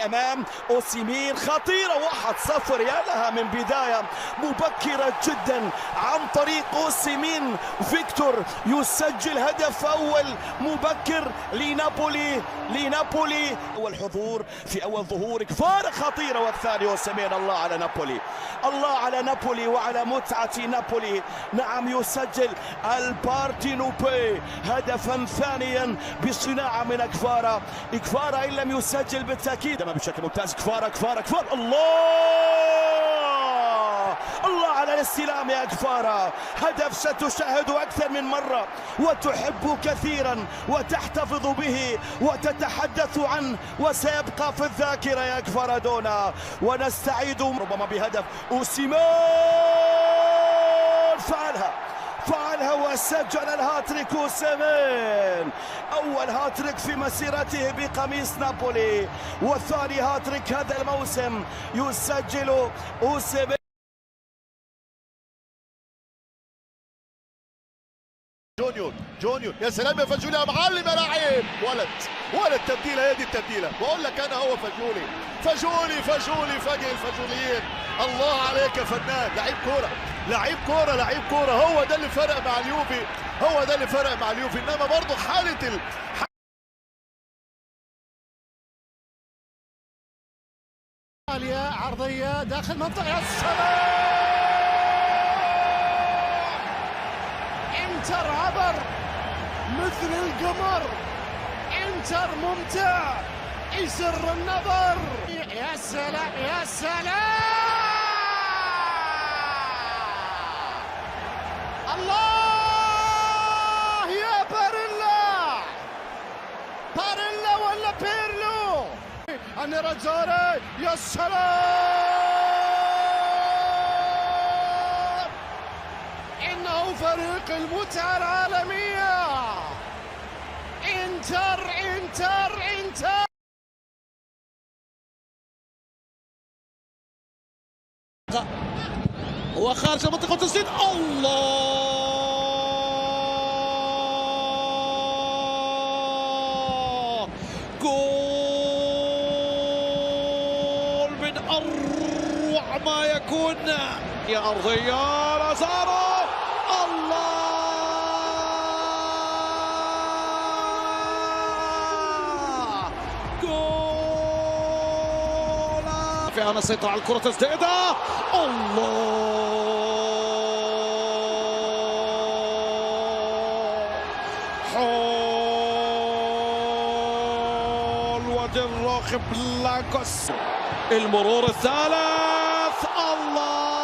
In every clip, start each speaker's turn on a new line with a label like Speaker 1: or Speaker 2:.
Speaker 1: الأمام. أوسيمين خطيرة 1-0. يا لها من بداية مبكرة جدا عن طريق أوسيمين. فيكتور يسجل هدف أول مبكر لنابولي والحضور في أول ظهور كفارة خطيرة، والثاني أوسيمين. الله على نابولي، الله على نابولي وعلى متعة نابولي. نعم يسجل البارتينوبي هدفا ثانيا بصناعة من كفارة إن لم يسجل بالتأكيد بشكل ممتاز. كفارة الله على الاستلام يا كفارة. هدف ستشاهده أكثر من مرة وتحب كثيرا وتحتفظ به وتتحدث عنه وسيبقى في الذاكرة يا كفارادونا. ونستعيد ربما بهدف أوسيمين فعلها وسجل الهاتريك. أوسيمين أول هاتريك في مسيرته بقميص نابولي والثاني هاتريك هذا الموسم يسجل أوسيمين.
Speaker 2: جونيور يا سلام يا فجولي يا معلم يا لعيب. ولا التبديله، هي دي التبديله بقول لك انا. هو فجولي فاجئ الفجوليين. الله عليك يا فنان. لعيب كوره. هو ده اللي فرق مع اليوفي. انما برضه حاله
Speaker 3: عاليه عرضيه داخل منطقه. يا سلام انتر عبر مثل القمر. انتر ممتع يسر النظر. يا سلام الله يا باريلا ولا بيرلو. النيراتزوري يا سلام. إنه فريق المتعة العالمية. انتر
Speaker 4: وخارج منطقة التسديد. الله جول من أروع ما يكون. يا أرضية لازارو. الله جول. في أنا سيطر على الكرة تسديدة. الله حول ودراخ بلاكوس. المرور الثالث. الله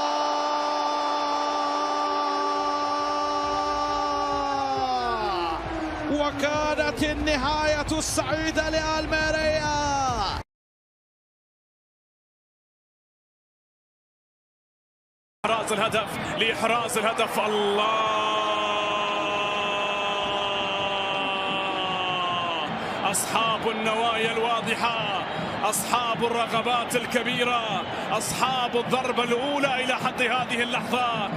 Speaker 4: وكانت النهاية السعيدة لألميريا.
Speaker 5: لإحراز الهدف. الله أصحاب النوايا الواضحة، أصحاب الرغبات الكبيرة، أصحاب الضربة الأولى إلى حد هذه اللحظة.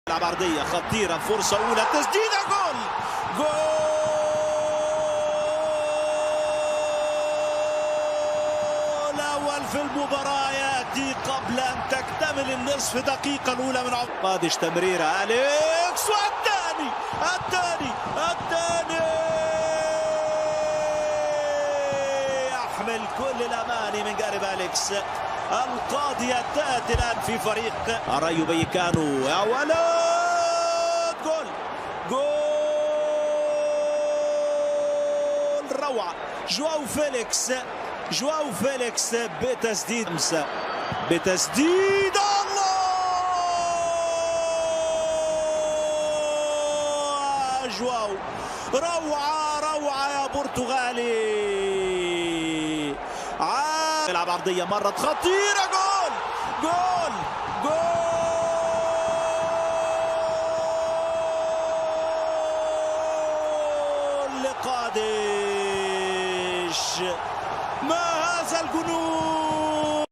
Speaker 1: عرضية خطيرة، فرصة أولى، تسديدة، جول أول في المباراة يأتي قبل أن تكتمل النصف دقيقة الأولى من قادش. تمريرة أليكس والثاني يحمل كل الأماني من قارب أليكس. القاضية تأتي الآن في فريق رايو بيكانو. يا ولد جول روعة. جواو فيليكس بتسديد الله. جواو روعة يا برتغالي. يلعب عرضية مرت خطيرة. جول لقادش. ما هذا الجنون.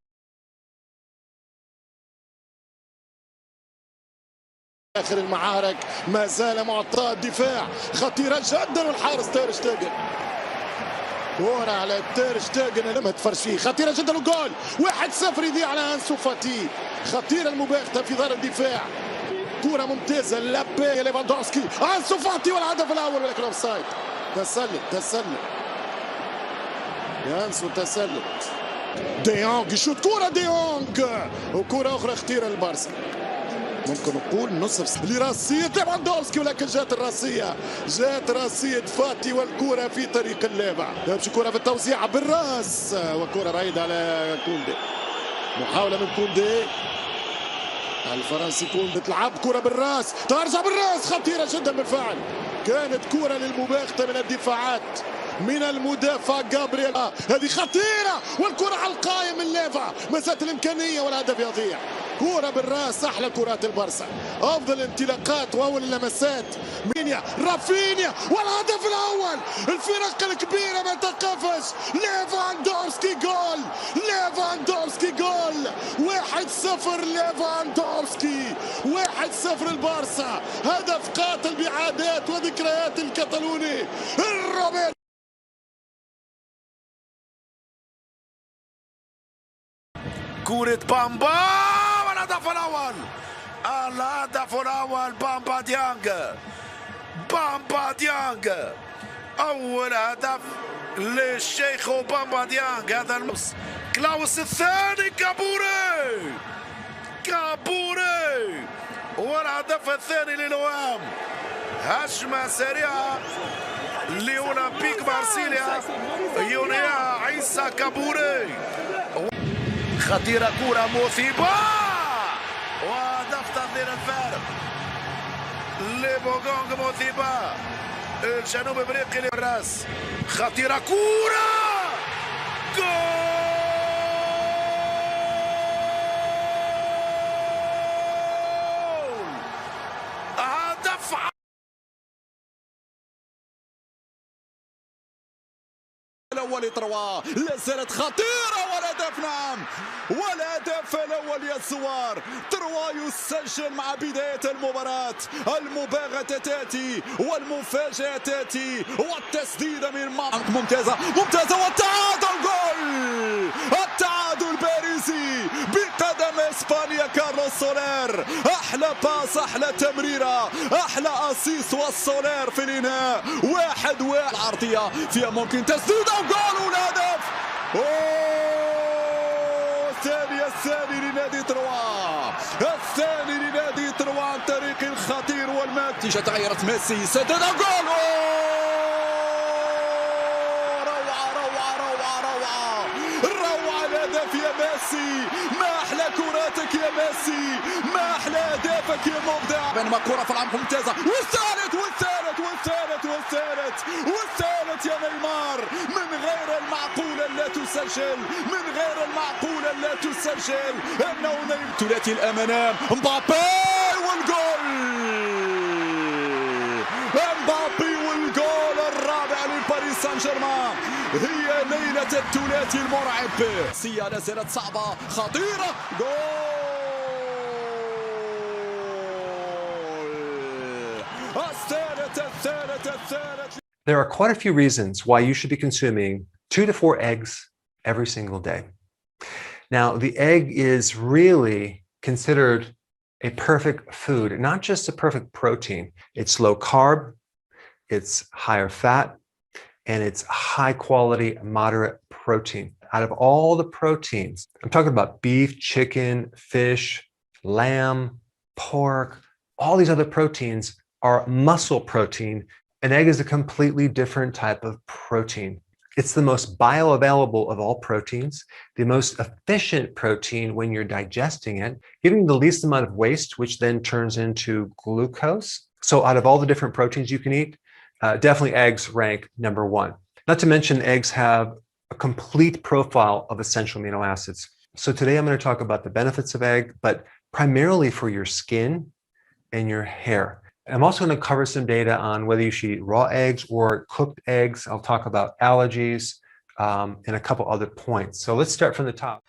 Speaker 3: آخر المعارك ما زال معطى الدفاع خطيرة جدا والحارس تير شتيجن. كورة على تير شتيجن لم تفرش فيه خطيرة جدا وجول 1-0 يضيع على أنسو فاتي. خطيرة المباغتة في ظهر الدفاع. كورة ممتازة لابي ليفاندوفسكي أنسو فاتي والهدف الأول ولكن أوفسايد. تسلل يا أنسو تسلل. ديونغ يشوط كورة ديونغ وكورة أخرى خطيرة للبارسا. ممكن نقول نصف لراسية ليفاندوفسكي ولكن جات راسية فاتي والكرة في طريق اللعبة. تمشي كرة في التوزيع بالراس وكرة بعيدة على كوندي. محاولة من كوندي الفرنسي كوندي تلعب كرة بالراس ترجع بالراس خطيرة جدا بالفعل. كانت كرة للمباغتة من الدفاعات من المدافع جابرييل. هذه خطيرة والكرة على القائم من ليفا مسات الإمكانية والهدف يضيع. كرة بالراس أحلى كرات البارسا أفضل الانطلاقات وأول اللمسات رافينيا والهدف الأول. الفرق الكبيرة ما تقفش. ليفاندوفسكي جول 1-0 ليفاندوفسكي 1-0 البارسا. هدف قاتل بعادات وذكريات الكتالوني الروبيل.
Speaker 1: كرة بامبا الهدف الأول بامبا ديانغ أول هدف للشيخ بامبا ديانغ. هذا كلاوس الثاني كابوري والهدف الثاني للوام. هجمة سريعة لأولمبيك مارسيليا يونيا عيسى كابوري. خطيرة كرة مثيبة وهدف تنظير الفارق لبوغونغ مثيبة الجنوب افريقي للراس. خطيرة كرة جول هدف
Speaker 4: الأول تروا لا زالت خطيرة والهدف والهدف الأول يا الزوار. تروا يسجل مع بداية المباراة. المباغتة تأتي والمفاجأة تأتي والتسديدة من ممتازة التعادل الباريسي بقدم اسبانيا كارلوس سولير. احلى باس احلى تمريرة احلى اسيس والسولير في الانهاء. 1-1 العرضية فيها ممكن تسديدة وجول والهدف. الثاني لنادي تروا عن طريق الخطير والنتيجة تغيرت. ميسي سدد جول. روعة الهدف يا ميسي. ما أحلى كراتك يا ميسي ما أحلى أهدافك يا مبدع. بينما كرة في العمق ممتازة والثالث يا نيمار. من غير المعقول لا تسجل انه نيمار. ثلاثي الامام مبابي والجول الرابع لباريس سان جيرمان. هي ليلة الثلاثي المرعب. سيا لا زالت صعبة خطيرة جول. الثالث.
Speaker 6: There are quite a few reasons why you should be consuming 2 to 4 eggs every single day. Now, the egg is really considered a perfect food, not just a perfect protein. It's low carb, it's higher fat, and it's high quality, moderate protein. Out of all the proteins, I'm talking about beef, chicken, fish, lamb, pork, all these other proteins are muscle protein. An egg is a completely different type of protein. It's the most bioavailable of all proteins, the most efficient protein when you're digesting it, giving the least amount of waste, which then turns into glucose. So out of all the different proteins you can eat, definitely eggs rank number 1. Not to mention eggs have a complete profile of essential amino acids. So today I'm going to talk about the benefits of egg, but primarily for your skin and your hair. I'm also going to cover some data on whether you should eat raw eggs or cooked eggs. I'll talk about allergies and a couple other points. So let's start from the top.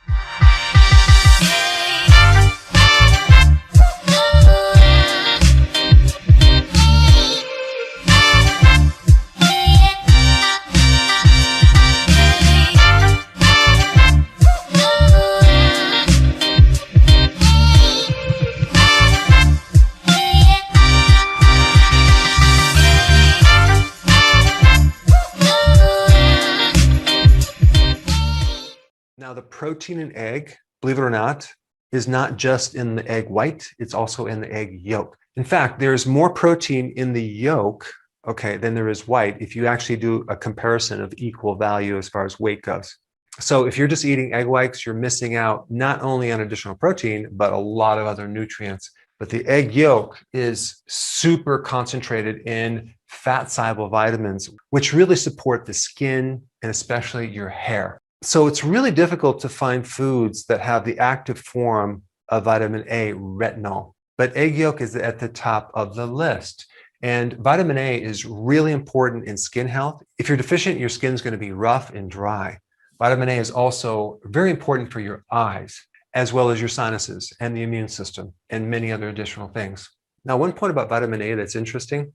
Speaker 6: protein in egg, believe it or not, is not just in the egg white, it's also in the egg yolk. In fact, there's more protein in the yolk, okay, than there is white if you actually do a comparison of equal value as far as weight goes. So if you're just eating egg whites, you're missing out not only on additional protein, but a lot of other nutrients. But the egg yolk is super concentrated in fat-soluble vitamins, which really support the skin and especially your hair. So it's really difficult to find foods that have the active form of vitamin A, retinol. But egg yolk is at the top of the list. And vitamin A is really important in skin health. If you're deficient, your skin's going to be rough and dry. Vitamin A is also very important for your eyes, as well as your sinuses and the immune system and many other additional things. Now, one point about vitamin A that's interesting,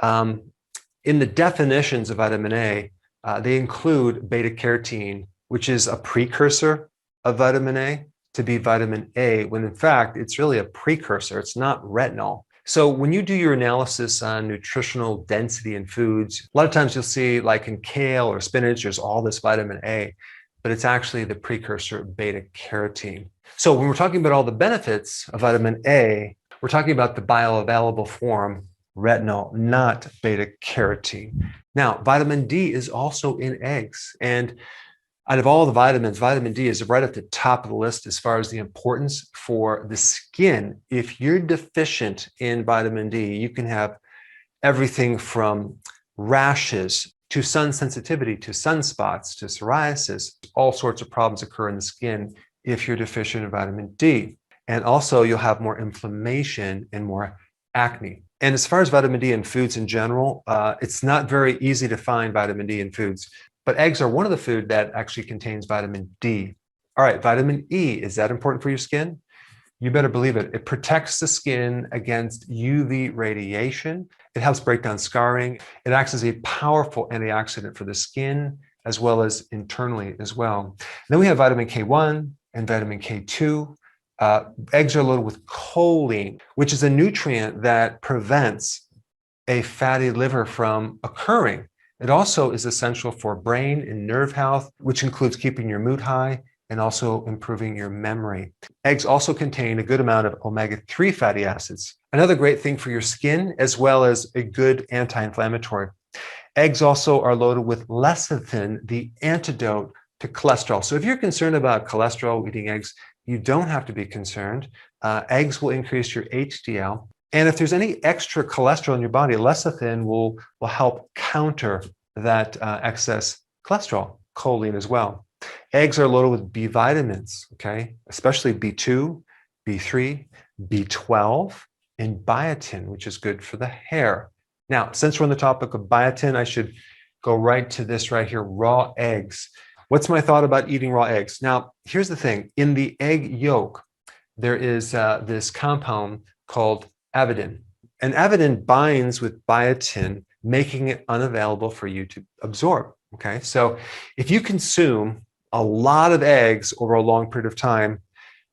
Speaker 6: in the definitions of vitamin A, they include beta carotene, which is a precursor of vitamin A, to be vitamin A, when in fact, it's really a precursor. It's not retinol. So when you do your analysis on nutritional density in foods, a lot of times you'll see, like in kale or spinach, there's all this vitamin A, but it's actually the precursor beta carotene. So when we're talking about all the benefits of vitamin A, we're talking about the bioavailable form, retinol, not beta carotene. Now, vitamin D is also in eggs. And out of all the vitamins, vitamin D is right at the top of the list as far as the importance for the skin. If you're deficient in vitamin D, you can have everything from rashes to sun sensitivity, to sunspots, to psoriasis. All sorts of problems occur in the skin if you're deficient in vitamin D. And also you'll have more inflammation and more acne. And as far as vitamin D in foods in general, it's not very easy to find vitamin D in foods. But eggs are one of the food that actually contains vitamin D. All right, vitamin E, is that important for your skin? You better believe it. It protects the skin against UV radiation. It helps break down scarring. It acts as a powerful antioxidant for the skin, as well as internally as well. Then we have vitamin K1 and vitamin K2. Eggs are loaded with choline, which is a nutrient that prevents a fatty liver from occurring. It also is essential for brain and nerve health, which includes keeping your mood high and also improving your memory. Eggs also contain a good amount of omega-3 fatty acids, another great thing for your skin, as well as a good anti-inflammatory. Eggs also are loaded with lecithin, the antidote to cholesterol. So if you're concerned about cholesterol eating eggs, you don't have to be concerned. Eggs will increase your HDL. And if there's any extra cholesterol in your body, lecithin will help counter that excess cholesterol, choline as well. Eggs are loaded with B vitamins, okay, especially B2, B3, B12, and biotin, which is good for the hair. Now, since we're on the topic of biotin, I should go right to this right here, raw eggs. What's my thought about eating raw eggs? Now, here's the thing. In the egg yolk, there is this compound called avidin. And avidin binds with biotin, making it unavailable for you to absorb, okay? So if you consume a lot of eggs over a long period of time,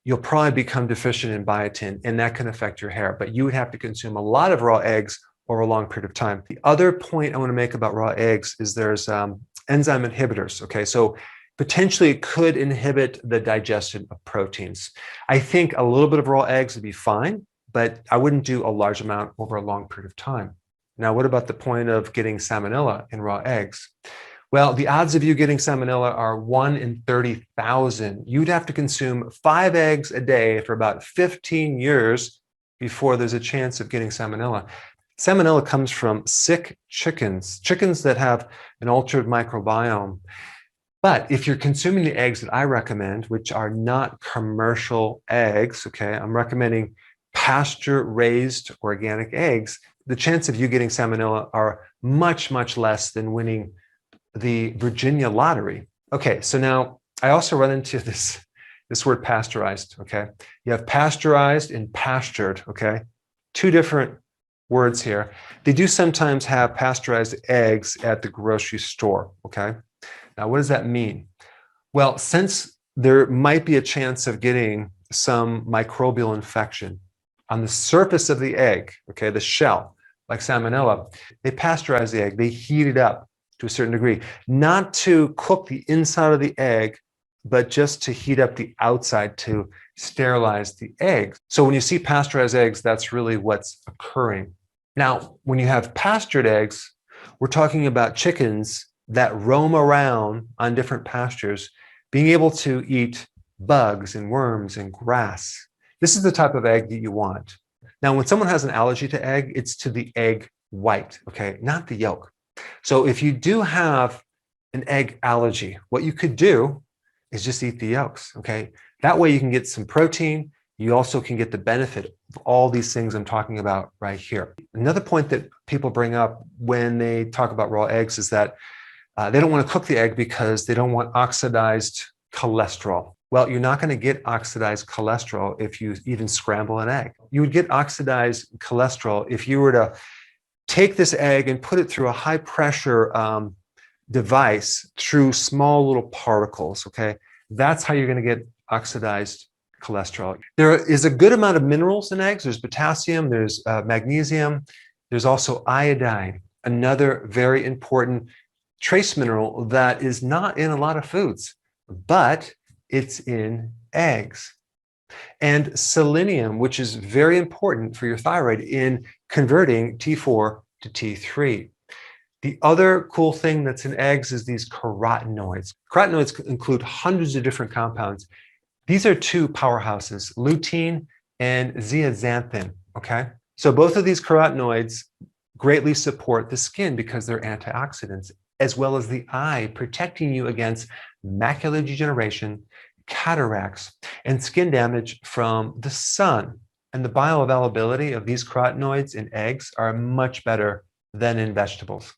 Speaker 6: you'll probably become deficient in biotin, and that can affect your hair. But you would have to consume a lot of raw eggs over a long period of time. The other point I want to make about raw eggs is there's enzyme inhibitors, okay? So potentially it could inhibit the digestion of proteins. I think a little bit of raw eggs would be fine, but I wouldn't do a large amount over a long period of time. Now, what about the point of getting salmonella in raw eggs? Well, the odds of you getting salmonella are 1 in 30,000. You'd have to consume 5 eggs a day for about 15 years before there's a chance of getting salmonella. Salmonella comes from sick chickens, chickens that have an altered microbiome. But if you're consuming the eggs that I recommend, which are not commercial eggs, okay, I'm recommending pasture-raised organic eggs, the chance of you getting salmonella are much, much less than winning the Virginia lottery. Okay, so now I also run into this word pasteurized, okay? You have pasteurized and pastured, okay? 2 different words here. They do sometimes have pasteurized eggs at the grocery store, okay? Now, what does that mean? Well, since there might be a chance of getting some microbial infection on the surface of the egg, okay, the shell, like salmonella, they pasteurize the egg, they heat it up to a certain degree, not to cook the inside of the egg but just to heat up the outside to sterilize the eggs. So when you see pasteurized eggs, that's really what's occurring. Now, when you have pastured eggs, we're talking about chickens that roam around on different pastures, being able to eat bugs and worms and grass. This is the type of egg that you want. Now, when someone has an allergy to egg, it's to the egg white, okay, not the yolk. So if you do have an egg allergy, what you could do is just eat the yolks, okay? That way you can get some protein. You also can get the benefit of all these things I'm talking about right here. Another point that people bring up when they talk about raw eggs is that they don't want to cook the egg because they don't want oxidized cholesterol. Well, you're not going to get oxidized cholesterol if you even scramble an egg. You would get oxidized cholesterol if you were to take this egg and put it through a high pressure device through small little particles, okay? That's how you're going to get oxidized cholesterol. There is a good amount of minerals in eggs. There's potassium, there's magnesium, there's also iodine, another very important trace mineral that is not in a lot of foods, but it's in eggs. And selenium, which is very important for your thyroid in converting T4 to T3. The other cool thing that's in eggs is these carotenoids. Carotenoids include hundreds of different compounds. These are two powerhouses, lutein and zeaxanthin, okay? So both of these carotenoids greatly support the skin because they're antioxidants, as well as the eye, protecting you against macular degeneration, cataracts, and skin damage from the sun. And the bioavailability of these carotenoids in eggs are much better than in vegetables.